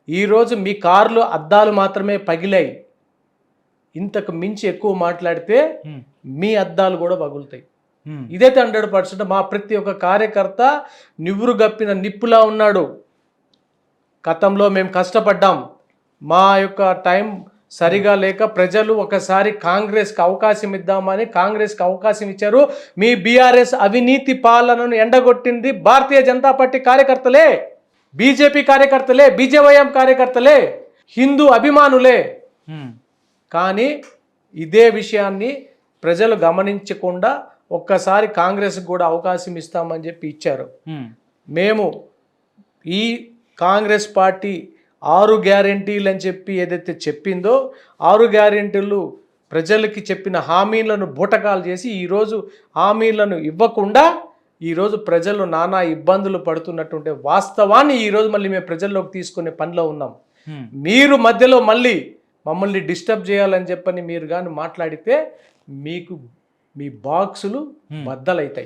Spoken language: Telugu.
ఈరోజు మీ కార్లు అద్దాలు మాత్రమే పగిలాయి, ఇంతకు మించి ఎక్కువ మాట్లాడితే మీ అద్దాలు కూడా పగులుతాయి. ఇదైతే 100%. మా ప్రతి ఒక్క కార్యకర్త నివ్వురు గప్పిన నిప్పులా ఉన్నాడు. గతంలో మేము కష్టపడ్డాం, మా యొక్క టైం సరిగా లేక ప్రజలు ఒకసారి కాంగ్రెస్కి అవకాశం ఇద్దామని కాంగ్రెస్కి అవకాశం ఇచ్చారు. మీ బీఆర్ఎస్ అవినీతి పాలనను ఎండగొట్టింది భారతీయ జనతా పార్టీ కార్యకర్తలే, బీజేపీ కార్యకర్తలే, బీజేవైఎం కార్యకర్తలే, హిందూ అభిమానులే. కానీ ఇదే విషయాన్ని ప్రజలు గమనించకుండా ఒక్కసారి కాంగ్రెస్కి కూడా అవకాశం ఇస్తామని చెప్పి ఇచ్చారు. మేము ఈ కాంగ్రెస్ పార్టీ 6 గ్యారెంటీలు అని చెప్పి ఏదైతే చెప్పిందో 6 గ్యారెంటీలు ప్రజలకి చెప్పిన హామీలను బూటకాలు చేసి ఈరోజు హామీలను ఇవ్వకుండా ఈరోజు ప్రజలు నానా ఇబ్బందులు పడుతున్నటువంటి వాస్తవాన్ని ఈరోజు మళ్ళీ మేము ప్రజల్లోకి తీసుకునే పనిలో ఉన్నాం. మీరు మధ్యలో మళ్ళీ మమ్మల్ని డిస్టర్బ్ చేయాలని చెప్పని మీరు కానీ మాట్లాడితే మీకు మీ బాక్సులు బద్దలవుతాయి.